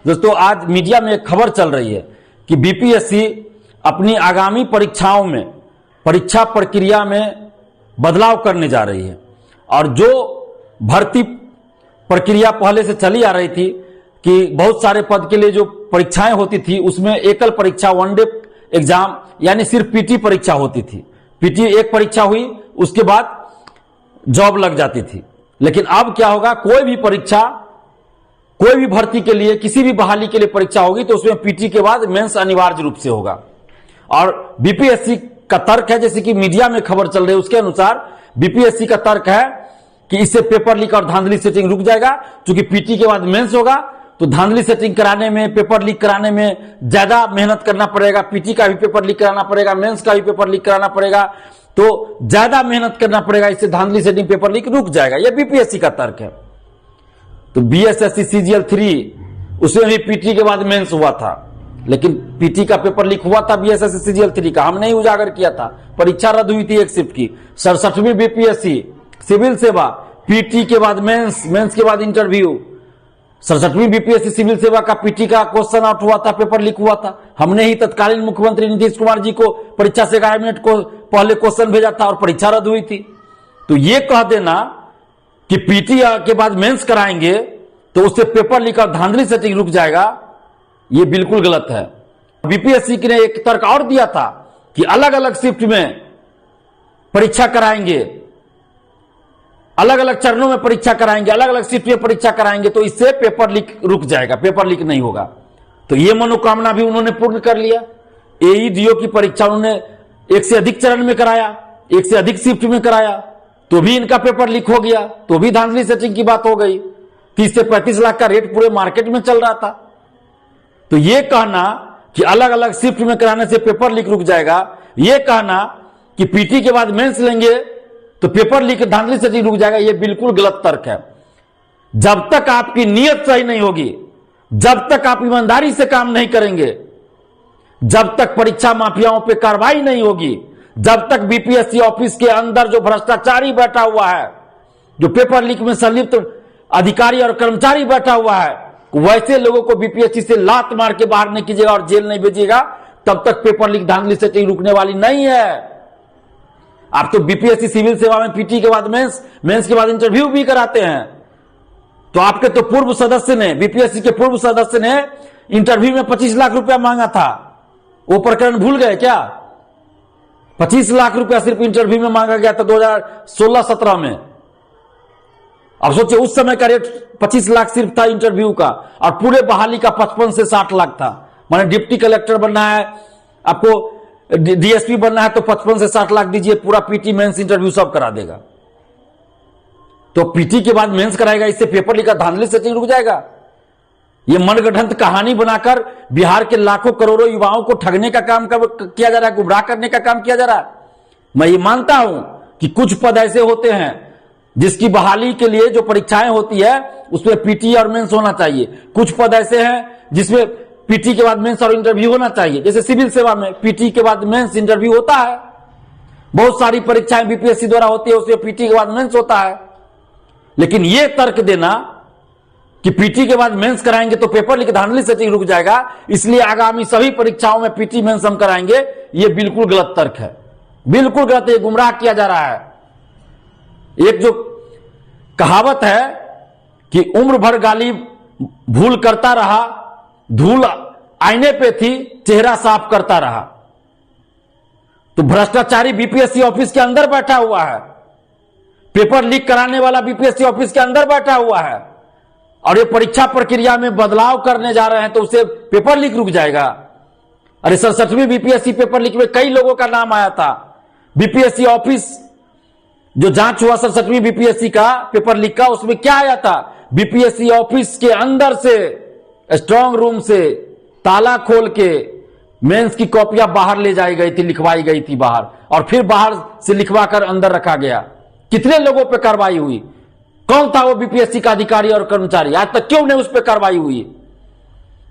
दोस्तों आज मीडिया में एक खबर चल रही है कि बीपीएससी अपनी आगामी परीक्षाओं में परीक्षा प्रक्रिया में बदलाव करने जा रही है और जो भर्ती प्रक्रिया पहले से चली आ रही थी कि बहुत सारे पद के लिए जो परीक्षाएं होती थी उसमें एकल परीक्षा वनडे एग्जाम यानी सिर्फ पीटी परीक्षा होती थी। पीटी एक परीक्षा हुई उसके बाद जॉब लग जाती थी। लेकिन अब क्या होगा, कोई भी परीक्षा कोई भी भर्ती के लिए किसी भी बहाली के लिए परीक्षा होगी तो उसमें पीटी के बाद मेंस अनिवार्य रूप से होगा। और बीपीएससी का तर्क है, जैसे कि मीडिया में खबर चल रही है उसके अनुसार बीपीएससी का तर्क है कि इससे पेपर लीक और धांधली सेटिंग रुक जाएगा। क्योंकि पीटी के बाद मेंस होगा तो धांधली सेटिंग कराने में, पेपर लीक कराने में ज्यादा मेहनत करना पड़ेगा। पीटी का भी पेपर लीक कराना पड़ेगा, मेंस का भी पेपर लीक कराना पड़ेगा, तो ज्यादा मेहनत करना पड़ेगा। इससे धांधली सेटिंग पेपर लीक रुक जाएगा, यह बीपीएससी का तर्क है। तो बीएसएससी सीजीएल 3 उसमें भी पीटी के बाद मेंस हुआ था, लेकिन पीटी का पेपर लीक हुआ था बीएसएससी सीजीएल 3 का, हमने ही उजागर किया था। परीक्षा रद्द हुई थी एक शिफ्ट की। 67वीं बीपीएससी सिविल सेवा, पीटी के बाद मेंस, मेंस के बाद इंटरव्यू। 67वीं बीपीएससी सिविल सेवा का पीटी का क्वेश्चन आउट हुआ था, पेपर लीक हुआ था। हमने ही तत्कालीन मुख्यमंत्री नीतीश कुमार जी को परीक्षा से 11 मिनट को पहले क्वेश्चन भेजा था और परीक्षा रद्द हुई थी। तो ये कह देना कि पीटी के बाद मेंस कराएंगे तो उससे पेपर लीक और धांधली सेटिंग रुक जाएगा, ये बिल्कुल गलत है। बीपीएससी ने एक तर्क और दिया था कि अलग अलग शिफ्ट में परीक्षा कराएंगे, अलग अलग चरणों में परीक्षा कराएंगे, अलग अलग शिफ्ट में परीक्षा कराएंगे तो इससे पेपर लीक रुक जाएगा, पेपर लीक नहीं होगा। तो ये मनोकामना भी उन्होंने पूर्ण कर लिया। एईडीओ की परीक्षा उन्होंने एक से अधिक चरण में कराया, एक से अधिक शिफ्ट में कराया, तो भी इनका पेपर लीक हो गया, तो भी धांधली सेटिंग की बात हो गई। 30 से 35 लाख का रेट पूरे मार्केट में चल रहा था। तो यह कहना कि अलग अलग शिफ्ट में कराने से पेपर लीक रुक जाएगा, यह कहना कि पीटी के बाद मेंस लेंगे तो पेपर लीक धांधली सेटिंग रुक जाएगा, यह बिल्कुल गलत तर्क है। जब तक आपकी नीयत सही नहीं होगी, जब तक आप ईमानदारी से काम नहीं करेंगे, जब तक परीक्षा माफियाओं पे कार्रवाई नहीं होगी, जब तक बीपीएससी ऑफिस के अंदर जो भ्रष्टाचारी बैठा हुआ है, जो पेपर लीक में संलिप्त अधिकारी और कर्मचारी बैठा हुआ है, वैसे लोगों को बीपीएससी से लात मार के बाहर नहीं कीजिएगा और जेल नहीं भेजिएगा, तब तक पेपर लीक धांधली सेटिंग रुकने वाली नहीं है। आप तो बीपीएससी सिविल सेवा में पीटी के बाद मेंस, मेंस के बाद इंटरव्यू भी कराते हैं। तो आपके तो पूर्व सदस्य ने, बीपीएससी के पूर्व सदस्य ने इंटरव्यू में 25 लाख रुपया मांगा था, वो प्रकरण भूल गए क्या? 25 लाख रुपया सिर्फ इंटरव्यू में मांगा गया था 2016-17 में। अब सोचिए उस समय का रेट 25 लाख सिर्फ था इंटरव्यू का, और पूरे बहाली का 55 से 60 लाख था। माने डिप्टी कलेक्टर बनना है, आपको डीएसपी बनना है तो 55 से 60 लाख दीजिए, पूरा पीटी मेंस इंटरव्यू सब करा देगा। तो पीटी के बाद मेंस कराएगा, इससे पेपर लीक धांधली सेटिंग रुक जाएगा। ये मनगढ़ंत कहानी बनाकर बिहार के लाखों करोड़ों युवाओं को ठगने का काम किया जा रहा है, गुमराह करने का काम किया जा रहा है। मैं ये मानता हूं कि कुछ पद ऐसे होते हैं जिसकी बहाली के लिए जो परीक्षाएं होती है उसमें पीटी और मेंस होना चाहिए। कुछ पद ऐसे हैं जिसमें पीटी के बाद मेंस और इंटरव्यू होना चाहिए। जैसे सिविल सेवा में पीटी के बाद मेंस इंटरव्यू होता है। बहुत सारी परीक्षाएं बीपीएससी द्वारा होती है, उसमें पीटी के बाद मेंस होता है। लेकिन यह तर्क देना कि पीटी के बाद मेंस कराएंगे तो पेपर लीक धांधली सेटिंग रुक जाएगा, इसलिए आगामी सभी परीक्षाओं में पीटी मेंस हम कराएंगे, यह बिल्कुल गलत तर्क है, बिल्कुल गलत है, गुमराह किया जा रहा है। एक जो कहावत है कि उम्र भर गाली भूल करता रहा, धूल आईने पे थी, चेहरा साफ करता रहा। तो भ्रष्टाचारी बीपीएससी ऑफिस के अंदर बैठा हुआ है, पेपर लीक कराने वाला बीपीएससी ऑफिस के अंदर बैठा हुआ है, और ये परीक्षा प्रक्रिया में बदलाव करने जा रहे हैं तो उसे पेपर लीक रुक जाएगा। अरे 67वीं बीपीएससी पेपर लीक में कई लोगों का नाम आया था। बीपीएससी ऑफिस जो जांच हुआ 67वीं बीपीएससी का पेपर लीक का, उसमें क्या आया था? बीपीएससी ऑफिस के अंदर से स्ट्रांग रूम से ताला खोल के मेंस की कॉपियां बाहर ले जाई गई थी, लिखवाई गई थी बाहर, और फिर बाहर से लिखवा कर अंदर रखा गया। कितने लोगों पे कार्रवाई हुई? कौन था वो बीपीएससी का अधिकारी और कर्मचारी? आज तक क्यों नहीं उस पर कार्रवाई हुई?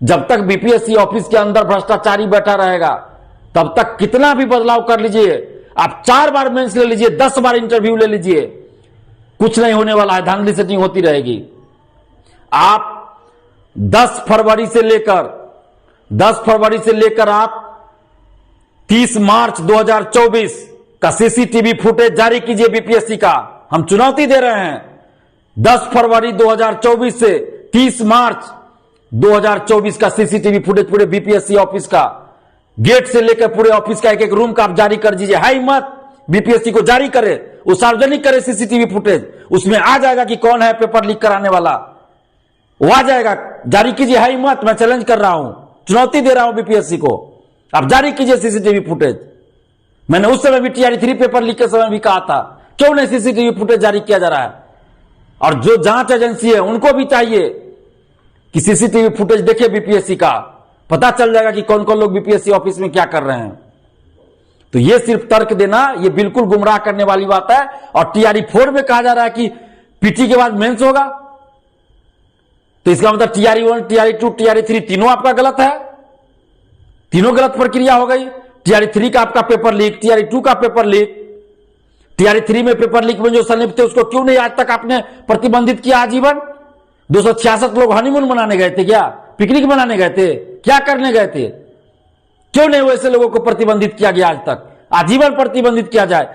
जब तक बीपीएससी ऑफिस के अंदर भ्रष्टाचारी बैठा रहेगा तब तक कितना भी बदलाव कर लीजिए, आप 4 बार मेंस ले लीजिए, 10 बार इंटरव्यू ले लीजिए, कुछ नहीं होने वाला है, धांधली सेटिंग होती रहेगी। आप 10 फरवरी से लेकर आप 30 मार्च 2024 का सीसीटीवी फुटेज जारी कीजिए बीपीएससी का। हम चुनौती दे रहे हैं। 10 फरवरी 2024 से 30 मार्च 2024 का सीसीटीवी फुटेज पूरे बीपीएससी ऑफिस का, गेट से लेकर पूरे ऑफिस का एक एक रूम का आप जारी कर दीजिए। है हिम्मत बीपीएससी को जारी करे, वो सार्वजनिक करे सीसीटीवी फुटेज, उसमें आ जाएगा कि कौन है पेपर लीक कराने वाला, वो आ जाएगा। जारी कीजिए, है हिम्मत। मैं चैलेंज कर रहा हूं, चुनौती दे रहा हूं बीपीएससी को, आप जारी कीजिए सीसीटीवी फुटेज। मैंने उस समय भी टीआरई 3 पेपर लीक के समय भी कहा था, क्यों नहीं सीसीटीवी फुटेज जारी किया जा रहा है? और जो जांच एजेंसी है उनको भी चाहिए कि सीसीटीवी फुटेज देखे बीपीएससी का, पता चल जाएगा कि कौन कौन लोग बीपीएससी ऑफिस में क्या कर रहे हैं। तो यह सिर्फ तर्क देना, यह बिल्कुल गुमराह करने वाली बात है। और टीआरई 4 में कहा जा रहा है कि पीटी के बाद मेंस होगा, तो इसका मतलब टीआरई 1, टीआरई 2, टीआरई 3 तीनों आपका गलत है, तीनों गलत प्रक्रिया हो गई। टीआरई 3 का आपका पेपर लीक, टीआरई 2 का पेपर लीक, टीआरई 3 में पेपर लीक में जो संलिप्त थे उसको क्यों नहीं आज तक आपने प्रतिबंधित किया आजीवन? 266 लोग हनीमून मनाने गए थे क्या? पिकनिक मनाने गए थे? क्या करने गए थे? क्यों नहीं वैसे लोगों को प्रतिबंधित किया गया? आज तक आजीवन प्रतिबंधित किया जाए।